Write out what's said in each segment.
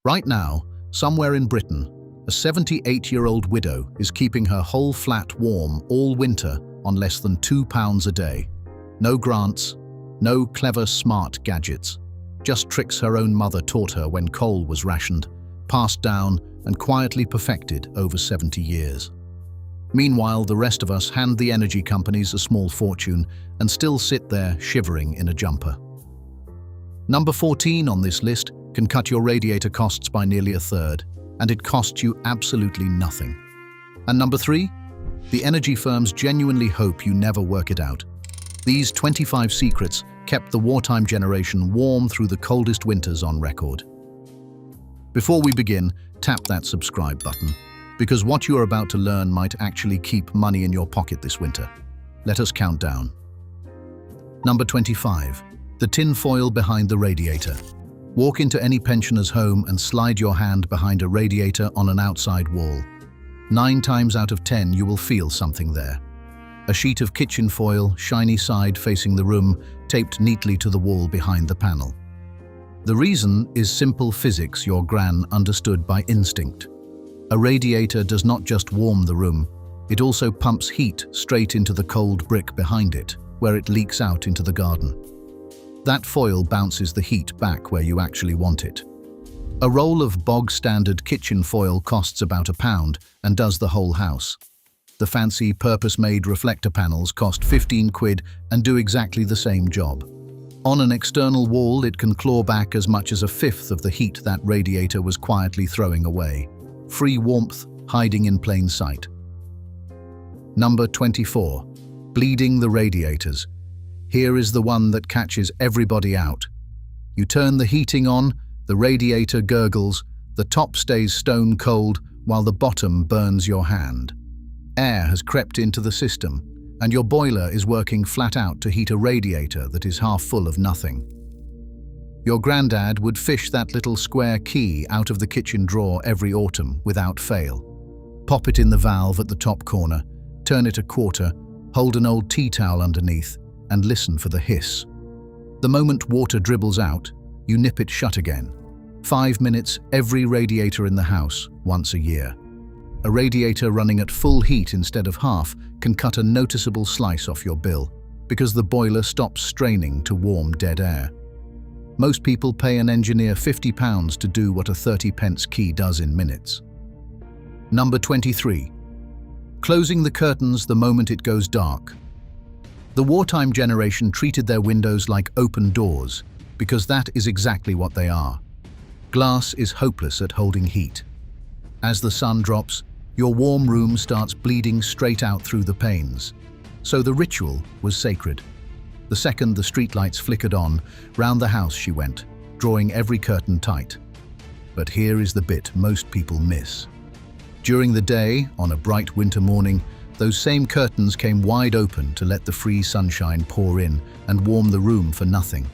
Right now, somewhere in Britain, a 78-year-old widow is keeping her whole flat warm all winter on less than £2 a day. No grants, no clever smart gadgets, just tricks her own mother taught her when coal was rationed, passed down and quietly perfected over 70 years. Meanwhile, the rest of us hand the energy companies a small fortune and still sit there shivering in a jumper. Number 14 on this list can cut your radiator costs by nearly a third, and it costs you absolutely nothing. And number 3, the energy firms genuinely hope you never work it out. These 25 secrets kept the wartime generation warm through the coldest winters on record. Before we begin, tap that subscribe button, because what you are about to learn might actually keep money in your pocket this winter. Let us count down. Number 25. The tin foil behind the radiator. Walk into any pensioner's home and slide your hand behind a radiator on an outside wall. 9 times out of 10 you will feel something there. A sheet of kitchen foil, shiny side facing the room, taped neatly to the wall behind the panel. The reason is simple physics your gran understood by instinct. A radiator does not just warm the room, it also pumps heat straight into the cold brick behind it, where it leaks out into the garden. That foil bounces the heat back where you actually want it. A roll of bog-standard kitchen foil costs about £1 and does the whole house. The fancy purpose-made reflector panels cost 15 quid and do exactly the same job. On an external wall, it can claw back as much as a fifth of the heat that radiator was quietly throwing away. Free warmth hiding in plain sight. Number 24. Bleeding the radiators. Here is the one that catches everybody out. You turn the heating on, the radiator gurgles, the top stays stone cold while the bottom burns your hand. Air has crept into the system, and your boiler is working flat out to heat a radiator that is half full of nothing. Your granddad would fish that little square key out of the kitchen drawer every autumn without fail. Pop it in the valve at the top corner, turn it a quarter, hold an old tea towel underneath, and listen for the hiss. The moment water dribbles out, you nip it shut again. 5 minutes every radiator in the house, once a year. A radiator running at full heat instead of half can cut a noticeable slice off your bill, because the boiler stops straining to warm dead air. Most people pay an engineer £50 to do what a 30p key does in minutes. Number 23. Closing the curtains the moment it goes dark. The wartime generation treated their windows like open doors, because that is exactly what they are. Glass is hopeless at holding heat. As the sun drops, your warm room starts bleeding straight out through the panes. So the ritual was sacred. The second the streetlights flickered on, round the house she went, drawing every curtain tight. But here is the bit most people miss. During the day, on a bright winter morning, those same curtains came wide open to let the free sunshine pour in and warm the room for nothing.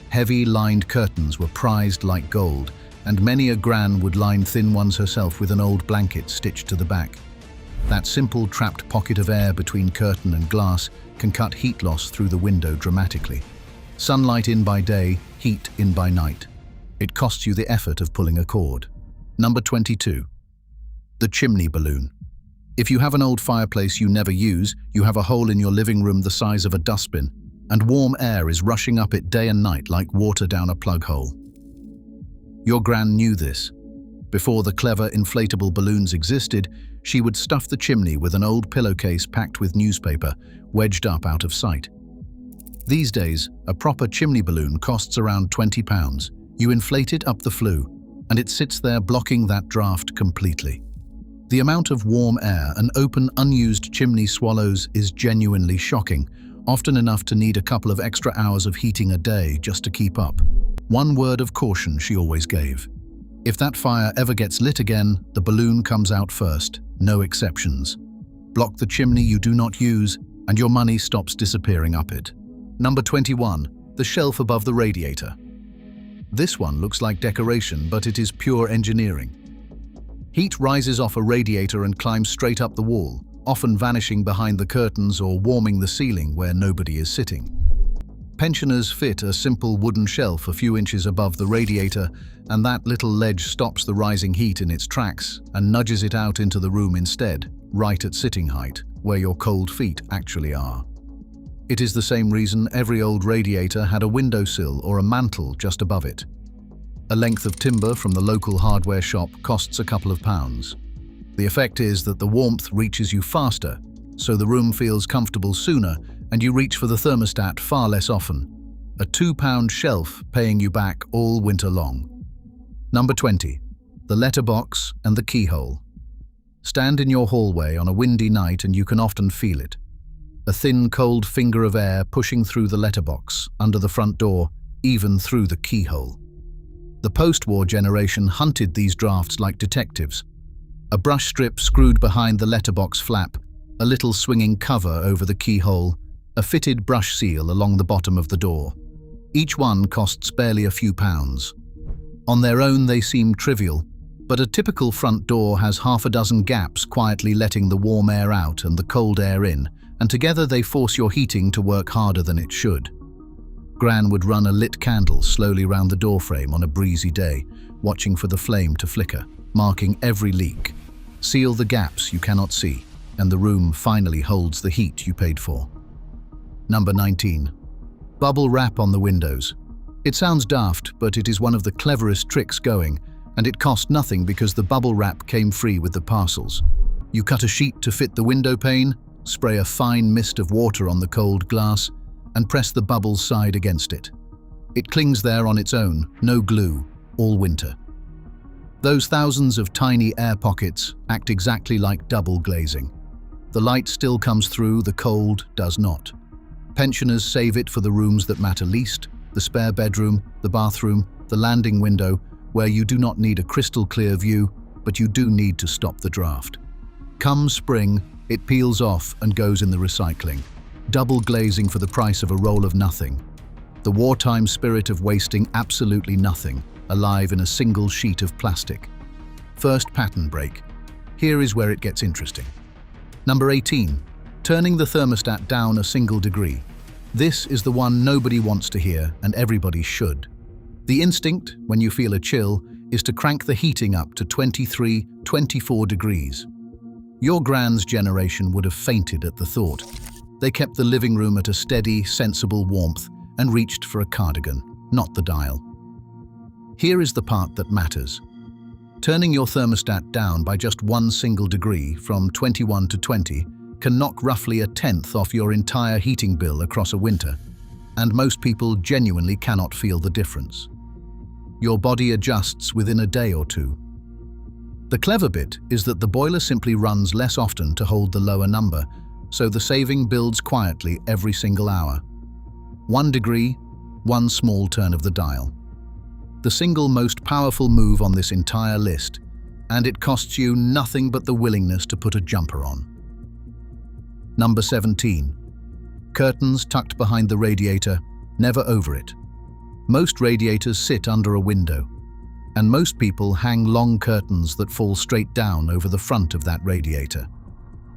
Heavy lined curtains were prized like gold, and many a gran would line thin ones herself with an old blanket stitched to the back. That simple trapped pocket of air between curtain and glass can cut heat loss through the window dramatically. Sunlight in by day, heat in by night. It costs you the effort of pulling a cord. Number 22. The chimney balloon. If you have an old fireplace you never use, you have a hole in your living room the size of a dustbin, and warm air is rushing up it day and night like water down a plug hole. Your gran knew this. Before the clever inflatable balloons existed, she would stuff the chimney with an old pillowcase packed with newspaper, wedged up out of sight. These days, a proper chimney balloon costs around £20. You inflate it up the flue, and it sits there blocking that draft completely. The amount of warm air an open, unused chimney swallows is genuinely shocking, often enough to need a couple of extra hours of heating a day just to keep up. One word of caution she always gave. If that fire ever gets lit again, the balloon comes out first, no exceptions. Block the chimney you do not use, and your money stops disappearing up it. Number 21. The shelf above the radiator. This one looks like decoration, but it is pure engineering. Heat rises off a radiator and climbs straight up the wall, often vanishing behind the curtains or warming the ceiling where nobody is sitting. Pensioners fit a simple wooden shelf a few inches above the radiator, and that little ledge stops the rising heat in its tracks and nudges it out into the room instead, right at sitting height, where your cold feet actually are. It is the same reason every old radiator had a windowsill or a mantle just above it. A length of timber from the local hardware shop costs a couple of pounds. The effect is that the warmth reaches you faster, so the room feels comfortable sooner and you reach for the thermostat far less often. A £2 shelf paying you back all winter long. Number 20. The letterbox and the keyhole. Stand in your hallway on a windy night and you can often feel it. A thin, cold finger of air pushing through the letterbox, under the front door, even through the keyhole. The post-war generation hunted these drafts like detectives. A brush strip screwed behind the letterbox flap, a little swinging cover over the keyhole, a fitted brush seal along the bottom of the door. Each one costs barely a few pounds. On their own they seem trivial, but a typical front door has half a dozen gaps quietly letting the warm air out and the cold air in, and together they force your heating to work harder than it should. Gran would run a lit candle slowly round the doorframe on a breezy day, watching for the flame to flicker, marking every leak. Seal the gaps you cannot see, and the room finally holds the heat you paid for. Number 19. Bubble wrap on the windows. It sounds daft, but it is one of the cleverest tricks going, and it cost nothing because the bubble wrap came free with the parcels. You cut a sheet to fit the window pane, spray a fine mist of water on the cold glass, and press the bubble's side against it. It clings there on its own, no glue, all winter. Those thousands of tiny air pockets act exactly like double glazing. The light still comes through, the cold does not. Pensioners save it for the rooms that matter least, the spare bedroom, the bathroom, the landing window, where you do not need a crystal clear view, but you do need to stop the draft. Come spring, it peels off and goes in the recycling. Double glazing for the price of a roll of nothing. The wartime spirit of wasting absolutely nothing, alive in a single sheet of plastic. First pattern break. Here is where it gets interesting. Number 18. Turning the thermostat down a single degree. This is the one nobody wants to hear, and everybody should. The instinct, when you feel a chill, is to crank the heating up to 23, 24 degrees. Your Gran's generation would have fainted at the thought. They kept the living room at a steady, sensible warmth and reached for a cardigan, not the dial. Here is the part that matters. Turning your thermostat down by just one single degree, from 21 to 20, can knock roughly a tenth off your entire heating bill across a winter, and most people genuinely cannot feel the difference. Your body adjusts within a day or two. The clever bit is that the boiler simply runs less often to hold the lower number, so the saving builds quietly every single hour. 1 degree, one small turn of the dial. The single most powerful move on this entire list, and it costs you nothing but the willingness to put a jumper on. Number 17. Curtains tucked behind the radiator, never over it. Most radiators sit under a window, and most people hang long curtains that fall straight down over the front of that radiator.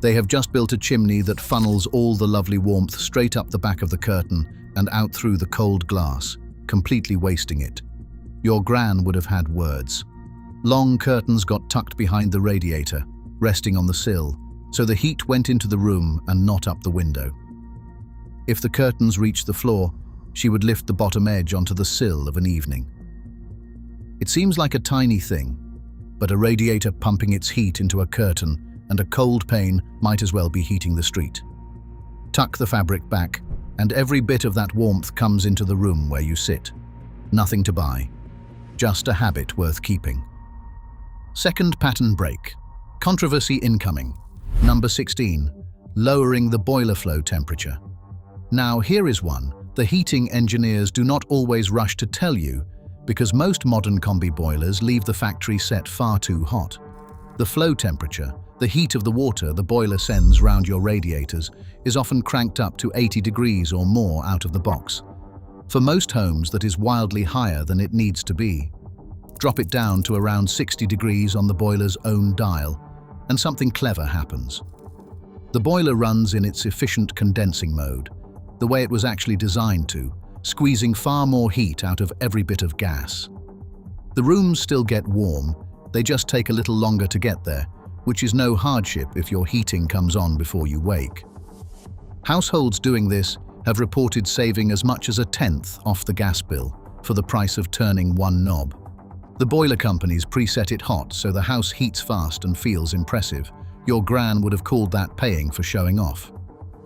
They have just built a chimney that funnels all the lovely warmth straight up the back of the curtain and out through the cold glass, completely wasting it. Your Gran would have had words. Long curtains got tucked behind the radiator, resting on the sill, so the heat went into the room and not up the window. If the curtains reached the floor, she would lift the bottom edge onto the sill of an evening. It seems like a tiny thing, but a radiator pumping its heat into a curtain and a cold pane might as well be heating the street. Tuck the fabric back, and every bit of that warmth comes into the room where you sit. Nothing to buy, just a habit worth keeping. Second pattern break. Controversy incoming. Number 16. Lowering the boiler flow temperature. Now here is one the heating engineers do not always rush to tell you, because most modern combi boilers leave the factory set far too hot. The flow temperature, the heat of the water the boiler sends round your radiators, is often cranked up to 80 degrees or more out of the box. For most homes, that is wildly higher than it needs to be. Drop it down to around 60 degrees on the boiler's own dial, and something clever happens. The boiler runs in its efficient condensing mode, the way it was actually designed to, squeezing far more heat out of every bit of gas. The rooms still get warm, they just take a little longer to get there, which is no hardship if your heating comes on before you wake. Households doing this have reported saving as much as 1/10 off the gas bill for the price of turning one knob. The boiler companies preset it hot so the house heats fast and feels impressive. Your gran would have called that paying for showing off.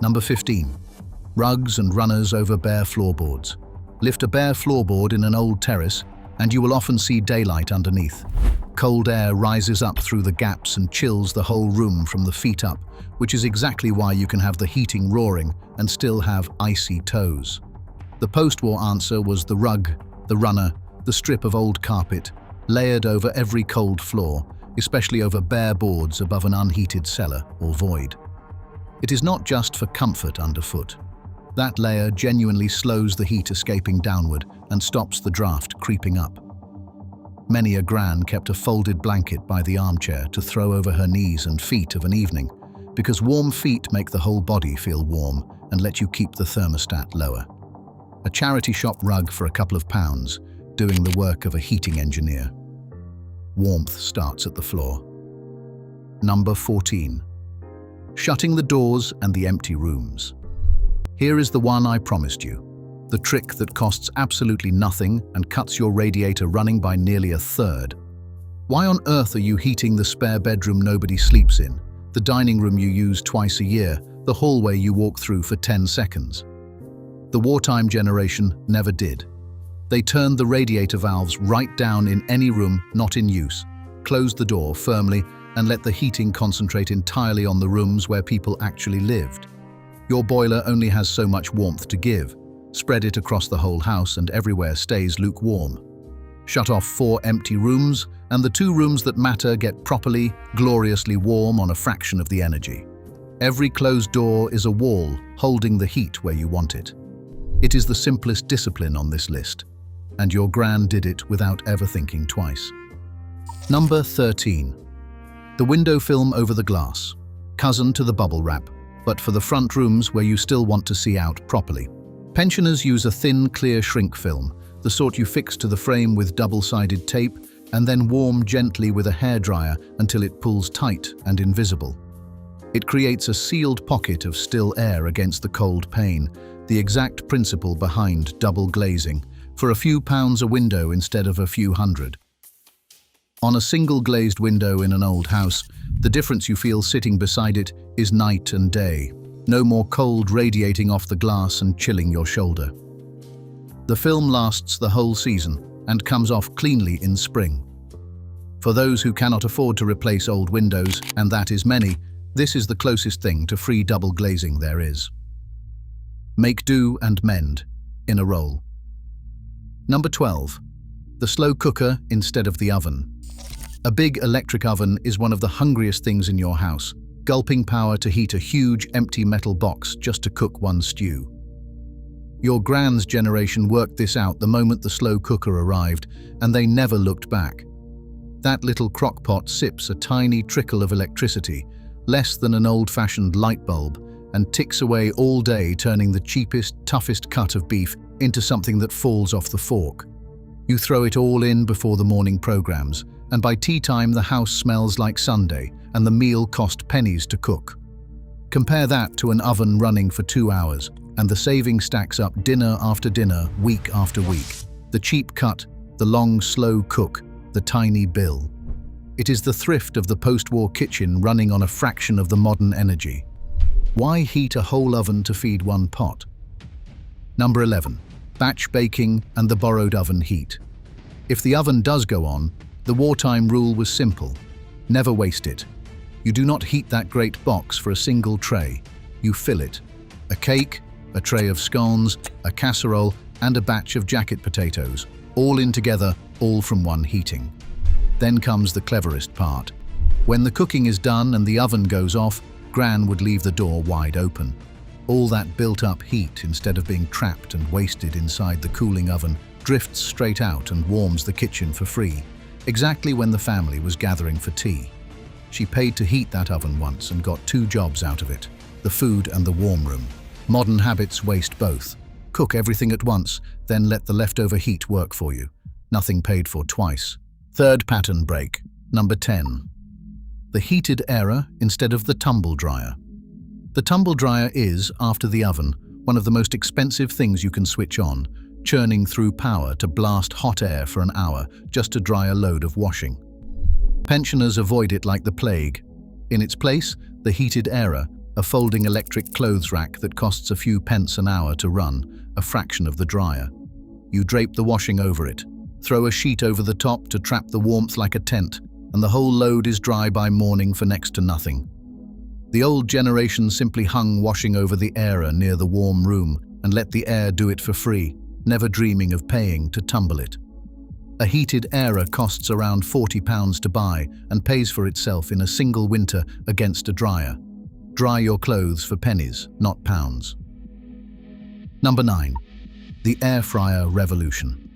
Number 15. Rugs and runners over bare floorboards. Lift a bare floorboard in an old terrace and you will often see daylight underneath. Cold air rises up through the gaps and chills the whole room from the feet up, which is exactly why you can have the heating roaring and still have icy toes. The post-war answer was the rug, the runner, the strip of old carpet, layered over every cold floor, especially over bare boards above an unheated cellar or void. It is not just for comfort underfoot. That layer genuinely slows the heat escaping downward and stops the draft creeping up. Many a gran kept a folded blanket by the armchair to throw over her knees and feet of an evening, because warm feet make the whole body feel warm and let you keep the thermostat lower. A charity shop rug for a couple of pounds, doing the work of a heating engineer. Warmth starts at the floor. Number 14. Shutting the doors and the empty rooms. Here is the one I promised you. The trick that costs absolutely nothing and cuts your radiator running by nearly 1/3. Why on earth are you heating the spare bedroom nobody sleeps in, the dining room you use twice a year, the hallway you walk through for 10 seconds? The wartime generation never did. They turned the radiator valves right down in any room not in use, closed the door firmly, and let the heating concentrate entirely on the rooms where people actually lived. Your boiler only has so much warmth to give. Spread it across the whole house and everywhere stays lukewarm. Shut off 4 empty rooms, and the 2 rooms that matter get properly, gloriously warm on a fraction of the energy. Every closed door is a wall holding the heat where you want it. It is the simplest discipline on this list, and your gran did it without ever thinking twice. Number 13. The window film over the glass. Cousin to the bubble wrap, but for the front rooms where you still want to see out properly. Pensioners use a thin, clear shrink film, the sort you fix to the frame with double-sided tape and then warm gently with a hairdryer until it pulls tight and invisible. It creates a sealed pocket of still air against the cold pane, the exact principle behind double glazing, for a few pounds a window instead of a few hundred. On a single glazed window in an old house, the difference you feel sitting beside it is night and day. No more cold radiating off the glass and chilling your shoulder. The film lasts the whole season and comes off cleanly in spring. For those who cannot afford to replace old windows, and that is many, this is the closest thing to free double glazing there is. Make do and mend in a roll. Number 12. The slow cooker instead of the oven. A big electric oven is one of the hungriest things in your house, gulping power to heat a huge empty metal box just to cook one stew. Your gran's generation worked this out the moment the slow cooker arrived, and they never looked back. That little crock pot sips a tiny trickle of electricity, less than an old-fashioned light bulb, and ticks away all day, turning the cheapest, toughest cut of beef into something that falls off the fork. You throw it all in before the morning programs, and by tea time the house smells like Sunday, and the meal cost pennies to cook. Compare that to an oven running for 2 hours, and the saving stacks up dinner after dinner, week after week. The cheap cut, the long, slow cook, the tiny bill. It is the thrift of the post-war kitchen running on a fraction of the modern energy. Why heat a whole oven to feed one pot? Number 11. Batch baking and the borrowed oven heat. If the oven does go on, the wartime rule was simple. Never waste it. You do not heat that great box for a single tray. You fill it. A cake, a tray of scones, a casserole, and a batch of jacket potatoes, all in together, all from one heating. Then comes the cleverest part. When the cooking is done and the oven goes off, Gran would leave the door wide open. All that built-up heat, instead of being trapped and wasted inside the cooling oven, drifts straight out and warms the kitchen for free, exactly when the family was gathering for tea. She paid to heat that oven once and got 2 jobs out of it, the food and the warm room. Modern habits waste both. Cook everything at once, then let the leftover heat work for you. Nothing paid for twice. Third pattern break. Number 10. The heated air instead of the tumble dryer. The tumble dryer is, after the oven, one of the most expensive things you can switch on, churning through power to blast hot air for an hour just to dry a load of washing. Pensioners avoid it like the plague. In its place, the heated air, a folding electric clothes rack that costs a few pence an hour to run, a fraction of the dryer. You drape the washing over it, throw a sheet over the top to trap the warmth like a tent, and the whole load is dry by morning for next to nothing. The old generation simply hung washing over the air near the warm room and let the air do it for free, never dreaming of paying to tumble it. A heated air costs around £40 to buy and pays for itself in a single winter against a dryer. Dry your clothes for pennies, not pounds. Number 9. The air fryer revolution.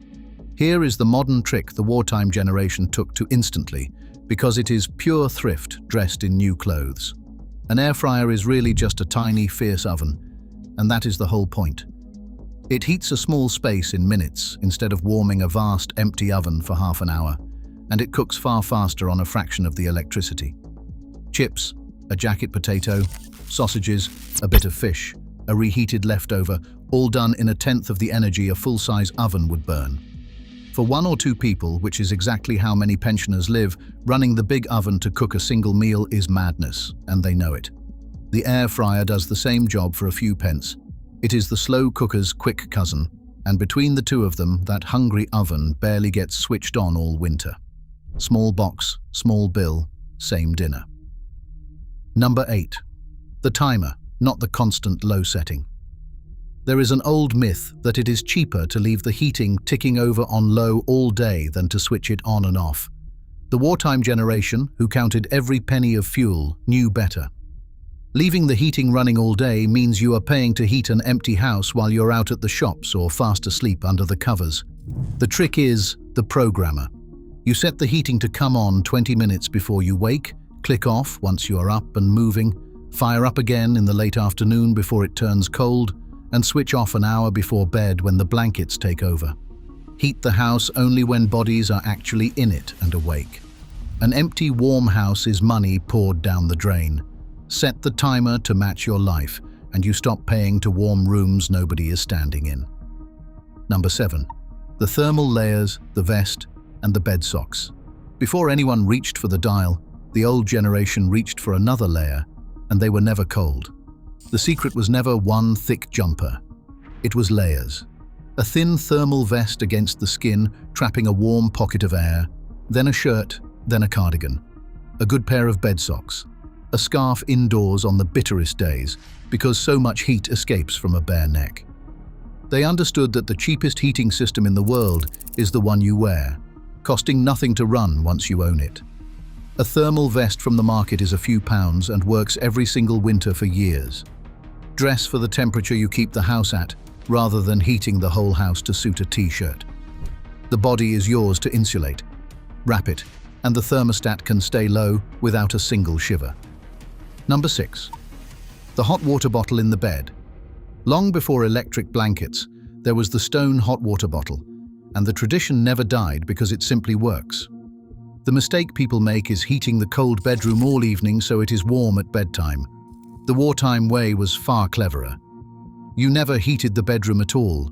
Here is the modern trick the wartime generation took to instantly, because it is pure thrift dressed in new clothes. An air fryer is really just a tiny, fierce oven, and that is the whole point. It heats a small space in minutes instead of warming a vast, empty oven for half an hour, and it cooks far faster on a fraction of the electricity. Chips, a jacket potato, sausages, a bit of fish, a reheated leftover, all done in a tenth of the energy a full-size oven would burn. For 1 or 2 people, which is exactly how many pensioners live, running the big oven to cook a single meal is madness, and they know it. The air fryer does the same job for a few pence. It is the slow cooker's quick cousin, and between the two of them, that hungry oven barely gets switched on all winter. Small box, small bill, same dinner. Number 8. The timer, not the constant low setting. There is an old myth that it is cheaper to leave the heating ticking over on low all day than to switch it on and off. The wartime generation, who counted every penny of fuel, knew better. Leaving the heating running all day means you are paying to heat an empty house while you're out at the shops or fast asleep under the covers. The trick is the programmer. You set the heating to come on 20 minutes before you wake, click off once you are up and moving, fire up again in the late afternoon before it turns cold, and switch off an hour before bed when the blankets take over. Heat the house only when bodies are actually in it and awake. An empty, warm house is money poured down the drain. Set the timer to match your life, and you stop paying to warm rooms nobody is standing in. Number 7. The thermal layers, the vest, and the bed socks. Before anyone reached for the dial, the old generation reached for another layer, and they were never cold. The secret was never one thick jumper. It was layers. A thin thermal vest against the skin, trapping a warm pocket of air, then a shirt, then a cardigan. A good pair of bed socks. A scarf indoors on the bitterest days, because so much heat escapes from a bare neck. They understood that the cheapest heating system in the world is the one you wear, costing nothing to run once you own it. A thermal vest from the market is a few pounds and works every single winter for years. Dress for the temperature you keep the house at, rather than heating the whole house to suit a t-shirt. The body is yours to insulate. Wrap it, and the thermostat can stay low without a single shiver. Number 6. The hot water bottle in the bed. Long before electric blankets, there was the stone hot water bottle, and the tradition never died because it simply works. The mistake people make is heating the cold bedroom all evening so it is warm at bedtime. The wartime way was far cleverer. You never heated the bedroom at all.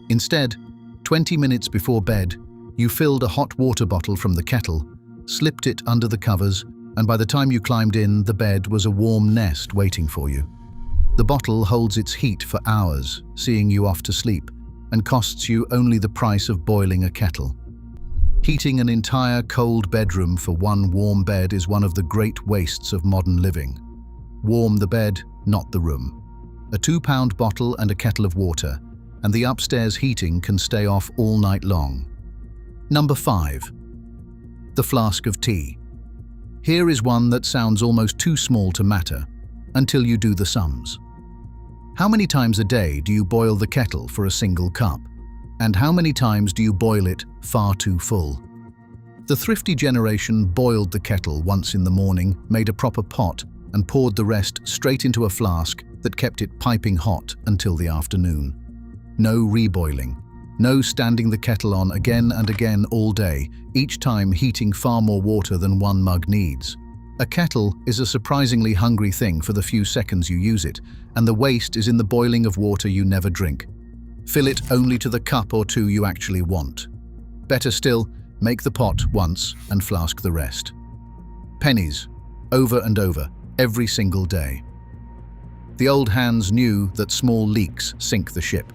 Instead, 20 minutes before bed, you filled a hot water bottle from the kettle, slipped it under the covers, and by the time you climbed in, the bed was a warm nest waiting for you. The bottle holds its heat for hours, seeing you off to sleep, and costs you only the price of boiling a kettle. Heating an entire cold bedroom for one warm bed is one of the great wastes of modern living. Warm the bed, not the room. A £2 bottle and a kettle of water, and the upstairs heating can stay off all night long. Number 5. The flask of tea. Here is one that sounds almost too small to matter, until you do the sums. How many times a day do you boil the kettle for a single cup? And how many times do you boil it far too full? The thrifty generation boiled the kettle once in the morning, made a proper pot, and poured the rest straight into a flask that kept it piping hot until the afternoon. No reboiling. No standing the kettle on again and again all day, each time heating far more water than one mug needs. A kettle is a surprisingly hungry thing for the few seconds you use it, and the waste is in the boiling of water you never drink. Fill it only to the cup or two you actually want. Better still, make the pot once and flask the rest. Pennies, over and over, every single day. The old hands knew that small leaks sink the ship.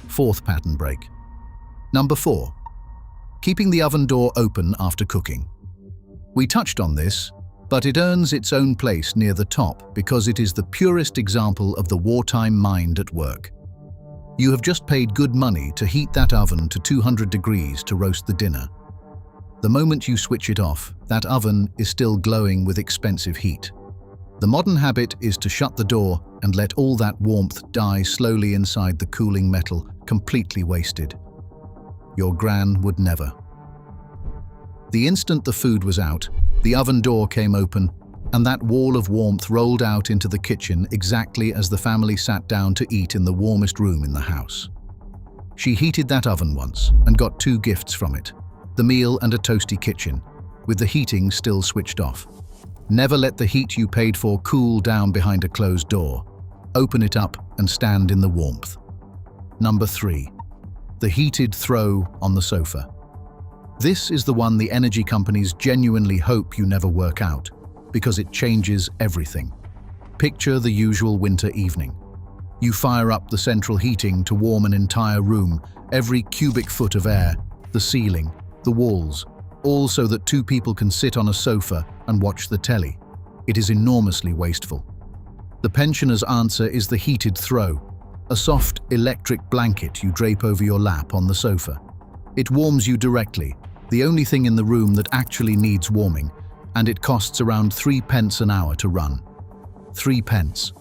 Fourth pattern break. Number 4. Keeping the oven door open after cooking. We touched on this, but it earns its own place near the top because it is the purest example of the wartime mind at work. You have just paid good money to heat that oven to 200 degrees to roast the dinner. The moment you switch it off, that oven is still glowing with expensive heat. The modern habit is to shut the door and let all that warmth die slowly inside the cooling metal, completely wasted. Your gran would never. The instant the food was out, the oven door came open, and that wall of warmth rolled out into the kitchen exactly as the family sat down to eat in the warmest room in the house. She heated that oven once and got 2 gifts from it, the meal and a toasty kitchen, with the heating still switched off. Never let the heat you paid for cool down behind a closed door. Open it up and stand in the warmth. Number 3. The heated throw on the sofa. This is the one the energy companies genuinely hope you never work out, because it changes everything. Picture the usual winter evening. You fire up the central heating to warm an entire room, every cubic foot of air, the ceiling, the walls, all so that 2 people can sit on a sofa and watch the telly. It is enormously wasteful. The pensioner's answer is the heated throw, a soft electric blanket you drape over your lap on the sofa. It warms you directly, the only thing in the room that actually needs warming, and it costs around 3 pence an hour to run. 3 pence.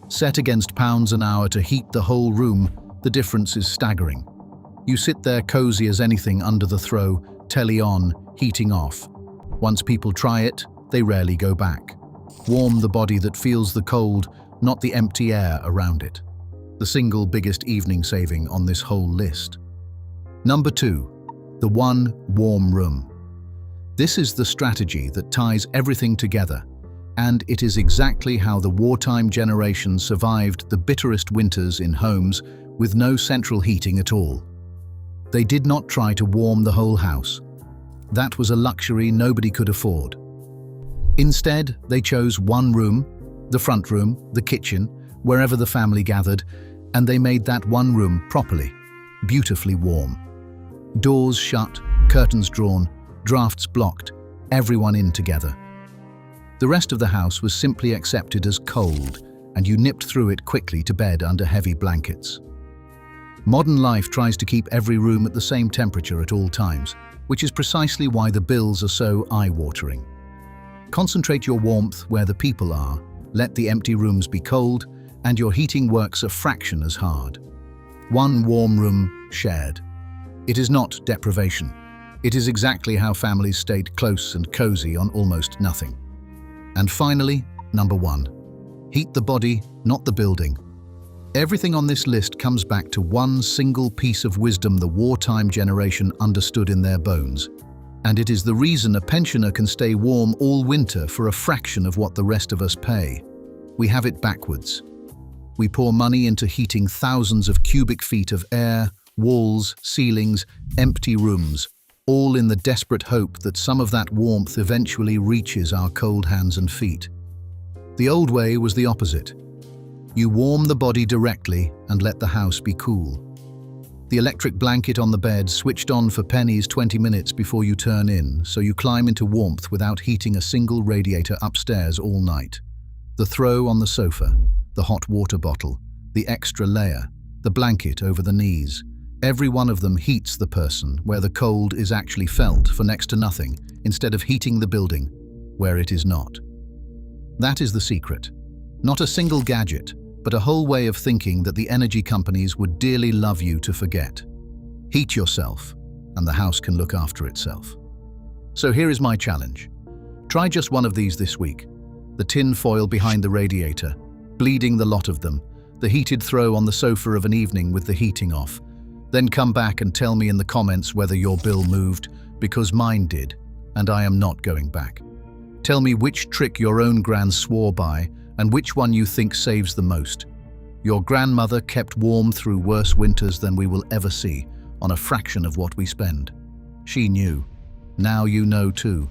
Set against pounds an hour to heat the whole room, the difference is staggering. You sit there cozy as anything under the throw, telly on, heating off. Once people try it, they rarely go back. Warm the body that feels the cold, not the empty air around it. The single biggest evening saving on this whole list. Number 2. The one warm room. This is the strategy that ties everything together, and it is exactly how the wartime generation survived the bitterest winters in homes with no central heating at all. They did not try to warm the whole house. That was a luxury nobody could afford. Instead, they chose one room, the front room, the kitchen, wherever the family gathered, and they made that one room properly, beautifully warm. Doors shut, curtains drawn, drafts blocked, everyone in together. The rest of the house was simply accepted as cold, and you nipped through it quickly to bed under heavy blankets. Modern life tries to keep every room at the same temperature at all times, which is precisely why the bills are so eye-watering. Concentrate your warmth where the people are, let the empty rooms be cold, and your heating works a fraction as hard. One warm room shared. It is not deprivation. It is exactly how families stayed close and cozy on almost nothing. And finally, number 1. Heat the body, not the building. Everything on this list comes back to one single piece of wisdom the wartime generation understood in their bones. And it is the reason a pensioner can stay warm all winter for a fraction of what the rest of us pay. We have it backwards. We pour money into heating thousands of cubic feet of air, walls, ceilings, empty rooms, all in the desperate hope that some of that warmth eventually reaches our cold hands and feet. The old way was the opposite. You warm the body directly and let the house be cool. The electric blanket on the bed switched on for pennies 20 minutes before you turn in, so you climb into warmth without heating a single radiator upstairs all night. The throw on the sofa, the hot water bottle, the extra layer, the blanket over the knees. Every one of them heats the person where the cold is actually felt for next to nothing, instead of heating the building where it is not. That is the secret. Not a single gadget, but a whole way of thinking that the energy companies would dearly love you to forget. Heat yourself, and the house can look after itself. So here is my challenge. Try just one of these this week. The tin foil behind the radiator, bleeding the lot of them, The heated throw on the sofa of an evening with the heating off. Then come back and tell me in the comments whether your bill moved, because mine did, and I am not going back. Tell me which trick your own gran swore by and which one you think saves the most. Your grandmother kept warm through worse winters than we will ever see, on a fraction of what we spend. She knew. Now you know too.